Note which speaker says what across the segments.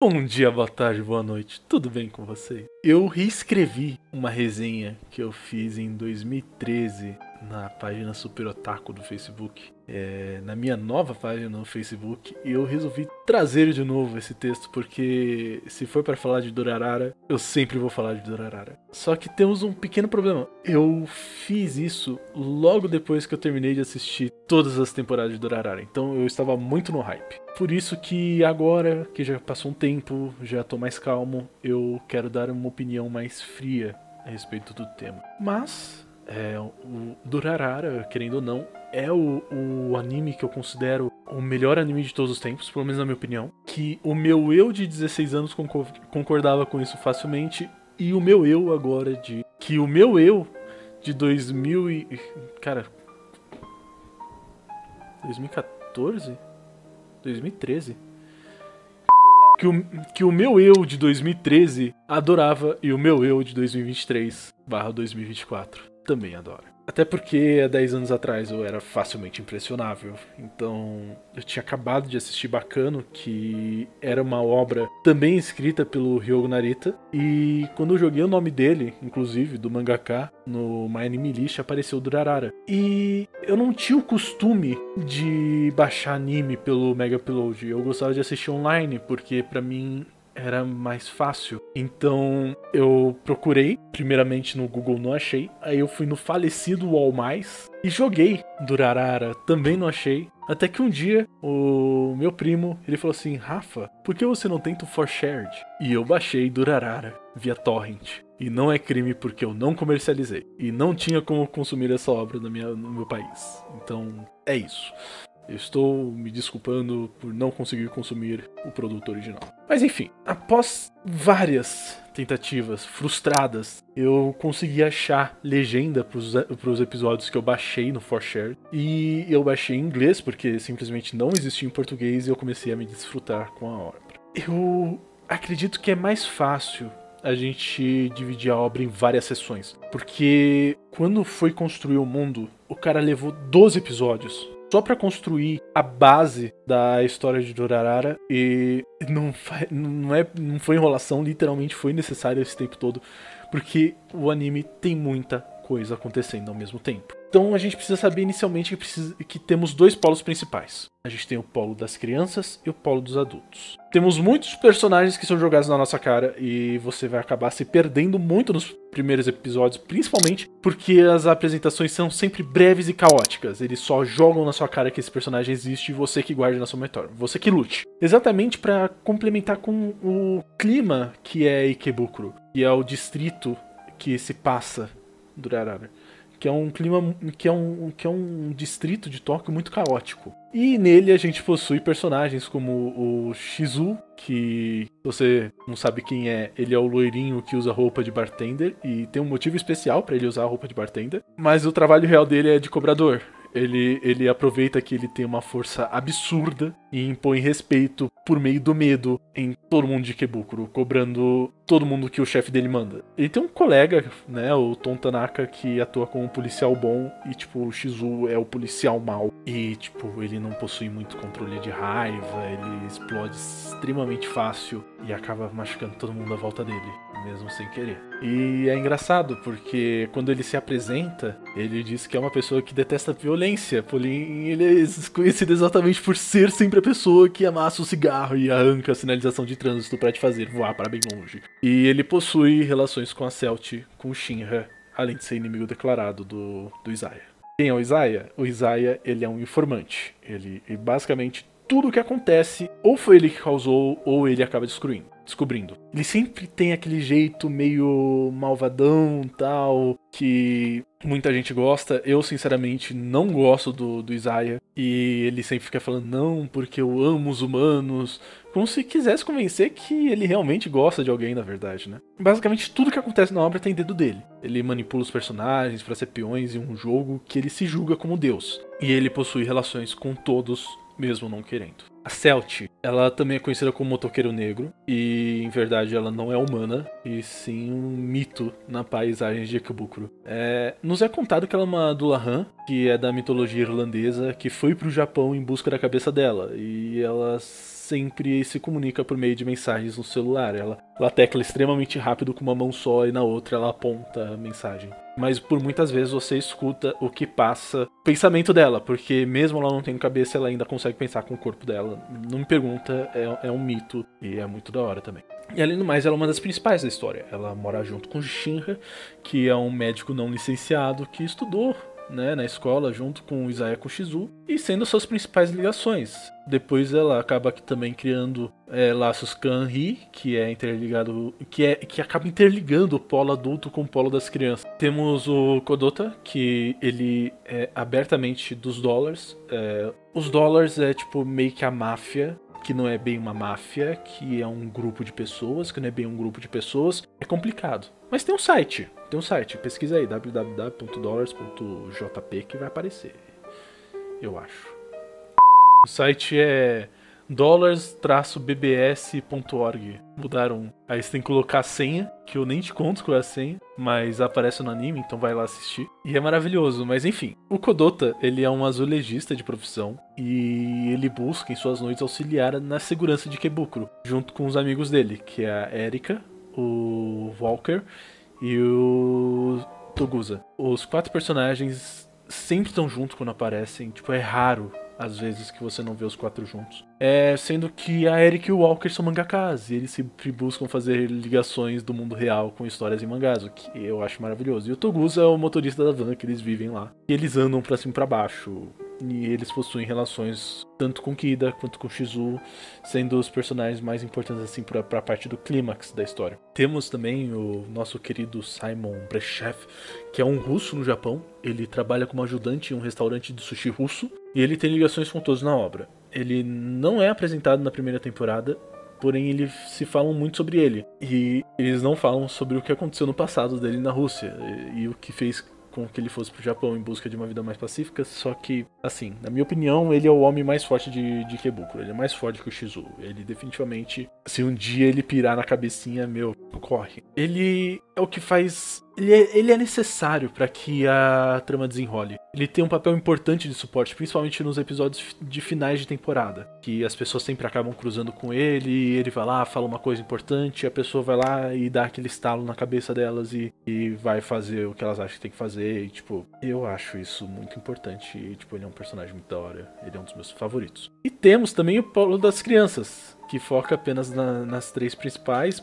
Speaker 1: Bom dia, boa tarde, boa noite, tudo bem com vocês? Eu reescrevi uma resenha que eu fiz em 2013 na página Super Otaku do Facebook, na minha nova página no Facebook, e eu resolvi trazer de novo esse texto porque se for para falar de Durarara, eu sempre vou falar de Durarara. Só que temos um pequeno problema. Eu fiz isso logo depois que eu terminei de assistir todas as temporadas de Durarara, então eu estava muito no hype. Por isso que agora, que já passou um tempo, já tô mais calmo, eu quero dar uma opinião mais fria a respeito do tema. Mas, o Durarara, querendo ou não, é o anime que eu considero o melhor anime de todos os tempos, pelo menos na minha opinião. Que o meu eu de 16 anos concordava com isso facilmente, e o meu eu agora de... Que o meu eu de 2000 e... Cara... 2014? 2013? Que o meu eu de 2013 adorava e o meu eu de 2023/2024 também adora. Até porque há 10 anos atrás eu era facilmente impressionável. Então eu tinha acabado de assistir Bakano, que era uma obra também escrita pelo Ryogo Narita. E quando eu joguei o nome dele, inclusive, do mangaka, no My Anime List, apareceu Durarara. E eu não tinha o costume de baixar anime pelo Mega Upload. Eu gostava de assistir online, porque pra mim era mais fácil. Então eu procurei, primeiramente no Google, não achei. Aí eu fui no falecido All Mais e joguei Durarara, também não achei. Até que um dia o meu primo, ele falou assim: Rafa, por que você não tenta o For Shared? E eu baixei Durarara via torrent. E não é crime porque eu não comercializei. E não tinha como consumir essa obra no meu país. Então é isso. Eu estou me desculpando por não conseguir consumir o produto original. Mas enfim, após várias tentativas frustradas, eu consegui achar legenda para os episódios que eu baixei no 4Share. E eu baixei em inglês, porque simplesmente não existia em português, e eu comecei a me desfrutar com a obra. Eu acredito que é mais fácil a gente dividir a obra em várias sessões. Porque quando foi construir o mundo, o cara levou 12 episódios só pra construir a base da história de Durarara, e não foi enrolação, literalmente foi necessário esse tempo todo, porque o anime tem muita coisa acontecendo ao mesmo tempo. Então a gente precisa saber inicialmente que temos dois polos principais. A gente tem o polo das crianças e o polo dos adultos. Temos muitos personagens que são jogados na nossa cara e você vai acabar se perdendo muito nos primeiros episódios, principalmente porque as apresentações são sempre breves e caóticas. Eles só jogam na sua cara que esse personagem existe e você que guarde na sua memória. Você que lute. Exatamente para complementar com o clima que é Ikebukuro, que é o distrito que se passa Durarara. Que é um clima, que é um distrito de Tóquio muito caótico. E nele a gente possui personagens como o Shizu, que você não sabe quem é, ele é o loirinho que usa roupa de bartender, e tem um motivo especial pra ele usar a roupa de bartender, mas o trabalho real dele é de cobrador. Ele aproveita que ele tem uma força absurda e impõe respeito por meio do medo em todo mundo de Ikebukuro, cobrando todo mundo que o chefe dele manda. Ele tem um colega, né, o Tom Tanaka, que atua como um policial bom, e tipo, o Shizu é o policial mau. E tipo, ele não possui muito controle de raiva, ele explode extremamente fácil e acaba machucando todo mundo à volta dele, mesmo sem querer. E é engraçado, porque quando ele se apresenta, ele diz que é uma pessoa que detesta violência, porém ele é conhecido exatamente por ser sempre a pessoa que amassa o cigarro e arranca a sinalização de trânsito pra te fazer voar para bem longe. E ele possui relações com a Celt, com o Shinra, além de ser inimigo declarado do Izaya. Quem é o Izaya? O Izaya, ele é um informante. Ele basicamente tudo o que acontece, ou foi ele que causou, ou ele acaba descobrindo. Ele sempre tem aquele jeito meio malvadão, tal, que muita gente gosta. Eu, sinceramente, não gosto do Izaya. E ele sempre fica falando, não, porque eu amo os humanos. Como se quisesse convencer que ele realmente gosta de alguém, na verdade, né? Basicamente, tudo que acontece na obra tem dedo dele. Ele manipula os personagens pra ser peões em um jogo que ele se julga como Deus. E ele possui relações com todos, mesmo não querendo. A Celt, ela também é conhecida como motoqueiro negro, e em verdade ela não é humana, e sim um mito na paisagem de Ikebukuro. Nos é contado que ela é uma Dullahan, que é da mitologia irlandesa, que foi pro Japão em busca da cabeça dela, e ela sempre se comunica por meio de mensagens no celular. Ela tecla extremamente rápido com uma mão só e na outra ela aponta a mensagem. Mas por muitas vezes você escuta o que passa, o pensamento dela, porque mesmo ela não tendo cabeça, ela ainda consegue pensar com o corpo dela. Não me pergunta, é um mito e é muito da hora também. E além do mais, ela é uma das principais da história. Ela mora junto com Shinra, que é um médico não licenciado que estudou, né, na escola junto com o Isaya Kushizu, e sendo suas principais ligações. Depois ela acaba também criando laços Kanri, que é interligado, que acaba interligando o polo adulto com o polo das crianças. Temos o Kodota, que ele é abertamente dos dólares. Os dólares é tipo meio que a máfia, que não é bem uma máfia, que é um grupo de pessoas, que não é bem um grupo de pessoas. É complicado. Mas tem um site, pesquisa aí, www.dollars.jp, que vai aparecer, eu acho. O site é dollars-bbs.org. Mudaram, aí você tem que colocar a senha, que eu nem te conto qual é a senha, mas aparece no anime, então vai lá assistir. E é maravilhoso, mas enfim. O Kodota, ele é um azulejista de profissão, e ele busca em suas noites auxiliar na segurança de Ikebukuro, junto com os amigos dele, que é a Erika, o Walker e o Togusa. Os 4 personagens sempre estão juntos quando aparecem, tipo, é raro às vezes que você não vê os 4 juntos. Sendo que a Erika e o Walker são mangakas, e eles sempre buscam fazer ligações do mundo real com histórias em mangás, o que eu acho maravilhoso. E o Togusa é o motorista da van, que eles vivem lá. E eles andam pra cima e pra baixo. E eles possuem relações tanto com Kida quanto com Shizu, sendo os personagens mais importantes assim pra parte do clímax da história. Temos também o nosso querido Simon Brechev, que é um russo no Japão. Ele trabalha como ajudante em um restaurante de sushi russo e ele tem ligações com todos na obra. Ele não é apresentado na primeira temporada, porém eles se falam muito sobre ele. E eles não falam sobre o que aconteceu no passado dele na Rússia e o que fez com que ele fosse pro Japão em busca de uma vida mais pacífica. Só que, assim, na minha opinião, ele é o homem mais forte de Ikebukuro. Ele é mais forte que o Shizu. Ele definitivamente, se um dia ele pirar na cabecinha, corre. Ele é o que faz... Ele é necessário para que a trama desenrole. Ele tem um papel importante de suporte, principalmente nos episódios de finais de temporada, que as pessoas sempre acabam cruzando com ele, e ele vai lá, fala uma coisa importante, a pessoa vai lá e dá aquele estalo na cabeça delas e vai fazer o que elas acham que tem que fazer, e tipo, eu acho isso muito importante, e tipo, ele é um personagem muito da hora, ele é um dos meus favoritos. E temos também o polo das crianças, que foca apenas nas 3 principais,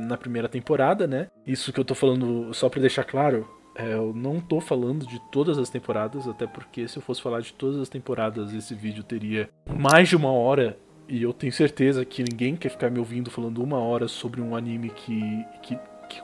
Speaker 1: na primeira temporada, né? Isso que eu tô falando, só pra deixar claro, eu não tô falando de todas as temporadas, até porque se eu fosse falar de todas as temporadas, esse vídeo teria mais de 1 hora, e eu tenho certeza que ninguém quer ficar me ouvindo falando 1 hora sobre um anime que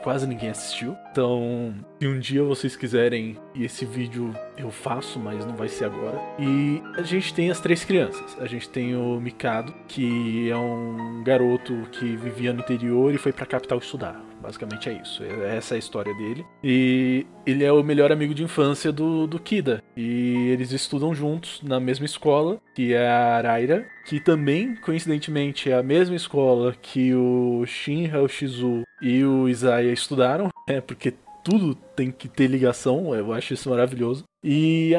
Speaker 1: quase ninguém assistiu. Então, se um dia vocês quiserem, e esse vídeo eu faço, mas não vai ser agora. E a gente tem as 3 crianças. A gente tem o Mikado, que é um garoto que vivia no interior e foi pra capital estudar. Basicamente é isso. Essa é a história dele. E ele é o melhor amigo de infância do Kida. E eles estudam juntos na mesma escola, que é a Araira, que também, coincidentemente, é a mesma escola que o Shinra, o Shizu e o Isaya estudaram, porque tudo tem que ter ligação, eu acho isso maravilhoso. E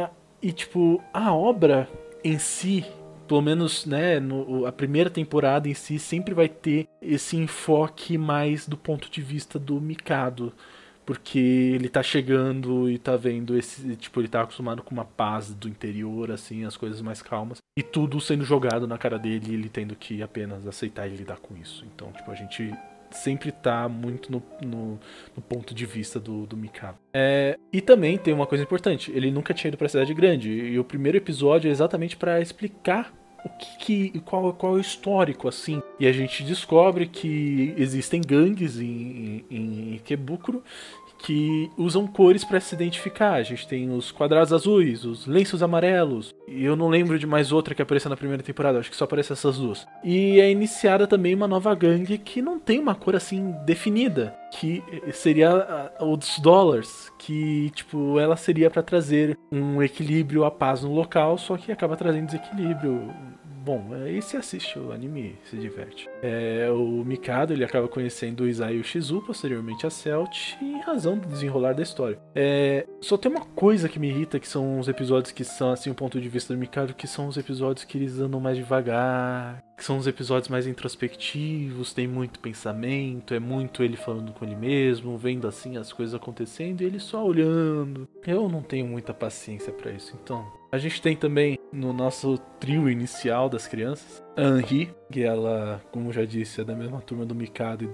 Speaker 1: tipo, a obra em si, pelo menos, né, a primeira temporada em si, sempre vai ter esse enfoque mais do ponto de vista do Mikado. Porque ele tá chegando e tá vendo ele tá acostumado com uma paz do interior, assim, as coisas mais calmas. E tudo sendo jogado na cara dele e ele tendo que apenas aceitar e lidar com isso. Então, tipo, a gente sempre tá muito no ponto de vista do Mikado. E também tem uma coisa importante, ele nunca tinha ido pra cidade grande. E o primeiro episódio é exatamente pra explicar qual é o histórico, assim. E a gente descobre que existem gangues em Ikebukuro que usam cores para se identificar. A gente tem os quadrados azuis, os lenços amarelos, e eu não lembro de mais outra que apareceu na primeira temporada, acho que só aparecem essas 2. E é iniciada também uma nova gangue que não tem uma cor assim definida, que seria os Dollars, que tipo, ela seria para trazer um equilíbrio, a paz no local, só que acaba trazendo desequilíbrio bom, aí você assiste o anime e se diverte. O Mikado, ele acaba conhecendo o Izai e o Shizu, posteriormente a Celt, em razão do desenrolar da história. Só tem uma coisa que me irrita, que são os episódios que são, assim, o ponto de vista do Mikado, que são os episódios que eles andam mais devagar, que são os episódios mais introspectivos, tem muito pensamento, é muito ele falando com ele mesmo, vendo assim as coisas acontecendo e ele só olhando. Eu não tenho muita paciência pra isso, então... A gente tem também, no nosso trio inicial das crianças, a Anri, que ela, como já disse, é da mesma turma do Mikado e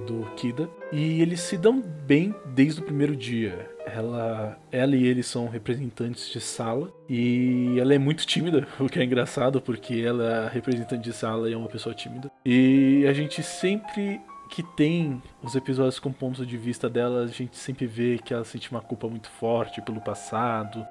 Speaker 1: do Kida. E eles se dão bem desde o primeiro dia. Ela e ele são representantes de sala. E ela é muito tímida, o que é engraçado, porque ela é representante de sala e é uma pessoa tímida. E a gente sempre... que tem os episódios com ponto de vista dela, a gente sempre vê que ela sente uma culpa muito forte pelo passado,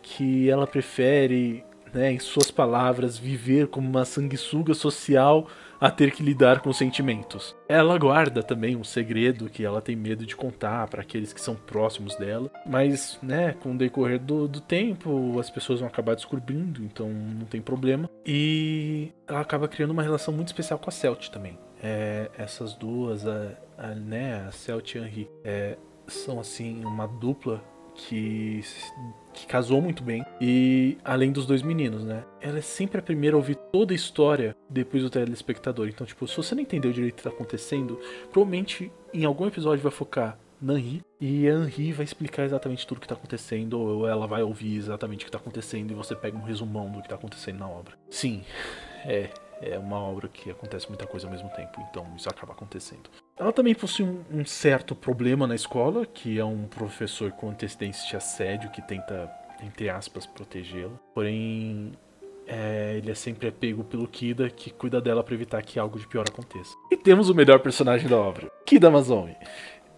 Speaker 1: que ela prefere, né, em suas palavras, viver como uma sanguessuga social a ter que lidar com sentimentos. Ela guarda também um segredo que ela tem medo de contar para aqueles que são próximos dela, mas, né, com o decorrer do tempo, as pessoas vão acabar descobrindo, então não tem problema. E ela acaba criando uma relação muito especial com a Celt também. Essas duas, a Celt e a Anri, são assim uma dupla que casou muito bem. E além dos dois meninos, né? Ela é sempre a primeira a ouvir toda a história depois do telespectador. Então, tipo, se você não entendeu direito o que tá acontecendo, provavelmente em algum episódio vai focar na Anri, e a Anri vai explicar exatamente tudo o que tá acontecendo, ou ela vai ouvir exatamente o que tá acontecendo e você pega um resumão do que tá acontecendo na obra. Sim, é uma obra que acontece muita coisa ao mesmo tempo, então isso acaba acontecendo. Ela também possui um certo problema na escola, que é um professor com antecedentes de assédio que tenta, entre aspas, protegê-la. Porém, ele é sempre pego pelo Kida, que cuida dela para evitar que algo de pior aconteça. E temos o melhor personagem da obra, Kida Amazomi.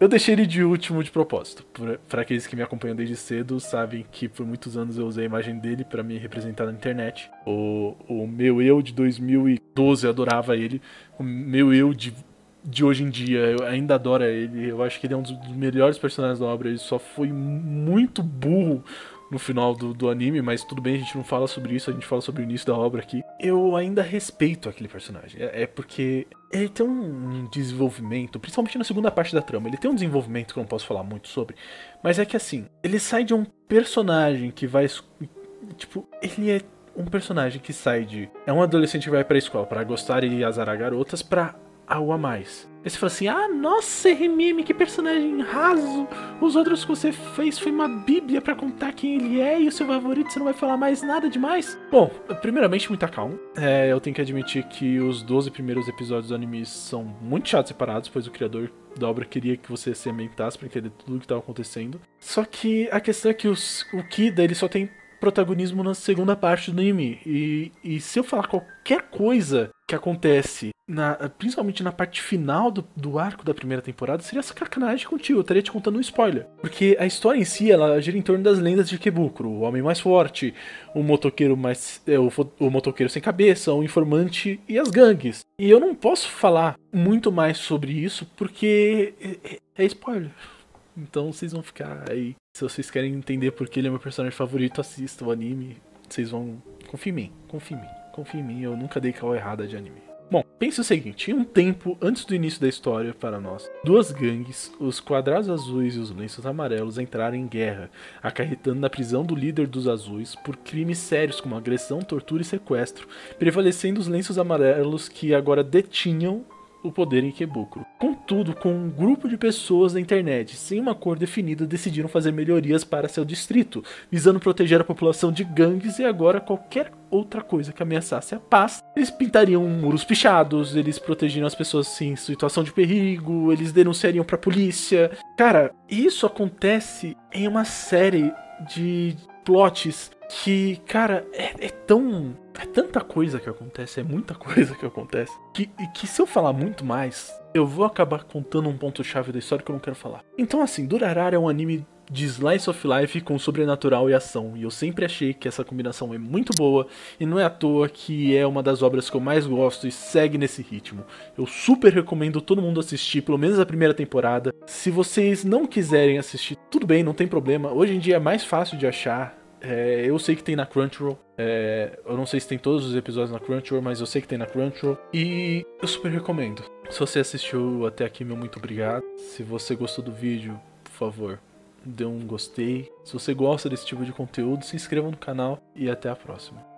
Speaker 1: Eu deixei ele de último de propósito. Para aqueles que me acompanham desde cedo, sabem que por muitos anos eu usei a imagem dele para me representar na internet. O meu eu de 2012 adorava ele. O meu eu de hoje em dia eu ainda adoro ele. Eu acho que ele é um dos melhores personagens da obra. Ele só foi muito burro no final do anime, mas tudo bem, a gente não fala sobre isso, a gente fala sobre o início da obra aqui. Eu ainda respeito aquele personagem, porque ele tem um desenvolvimento, principalmente na segunda parte da trama, ele tem um desenvolvimento que eu não posso falar muito sobre, mas é que assim, ele sai de um personagem que vai, tipo, ele é um personagem que sai de... É um adolescente que vai pra escola pra gostar e azarar garotas pra algo a mais. Aí você fala assim, nossa, RMM, que personagem raso. Os outros que você fez foi uma bíblia pra contar quem ele é e o seu favorito, você não vai falar mais nada demais? Bom, primeiramente, muita calma. Eu tenho que admitir que os 12 primeiros episódios do anime são muito chatos separados, pois o criador da obra queria que você se ambientasse pra entender tudo o que estava acontecendo. Só que a questão é que o Kida, ele só tem protagonismo na segunda parte do anime. E se eu falar qualquer coisa que acontece, principalmente na parte final do arco da primeira temporada, seria sacanagem contigo, eu estaria te contando um spoiler. Porque a história em si, ela gira em torno das lendas de Ikebukuro, o homem mais forte, o motoqueiro o motoqueiro sem cabeça, o informante e as gangues. E eu não posso falar muito mais sobre isso, porque é spoiler. Então vocês vão ficar aí. Se vocês querem entender porque ele é meu personagem favorito, assistam o anime. Vocês vão... Confia em mim, eu nunca dei call errada de anime. Bom, pense o seguinte, em um tempo antes do início da história para nós, duas gangues, os Quadrados Azuis e os Lenços Amarelos, entraram em guerra, acarretando na prisão do líder dos Azuis por crimes sérios como agressão, tortura e sequestro, prevalecendo os Lenços Amarelos que agora detinham o poder em Ikebukuro. Contudo, com um grupo de pessoas na internet sem uma cor definida, decidiram fazer melhorias para seu distrito, visando proteger a população de gangues e agora qualquer outra coisa que ameaçasse a paz. Eles pintariam muros pichados, eles protegeriam as pessoas em situação de perigo, eles denunciariam pra polícia. Cara, isso acontece em uma série de plots que, cara, é tanta coisa que acontece, é muita coisa que acontece, que se eu falar muito mais, eu vou acabar contando um ponto-chave da história que eu não quero falar. Então, assim, Durarara é um anime de slice of life com sobrenatural e ação, e eu sempre achei que essa combinação é muito boa, e não é à toa que é uma das obras que eu mais gosto e segue nesse ritmo. Eu super recomendo todo mundo assistir, pelo menos a primeira temporada. Se vocês não quiserem assistir, tudo bem, não tem problema, hoje em dia é mais fácil de achar Eu sei que tem na Crunchyroll. Eu não sei se tem todos os episódios na Crunchyroll, mas eu sei que tem na Crunchyroll. E eu super recomendo. Se você assistiu até aqui, meu muito obrigado. Se você gostou do vídeo, por favor, dê um gostei. Se você gosta desse tipo de conteúdo, se inscreva no canal e até a próxima.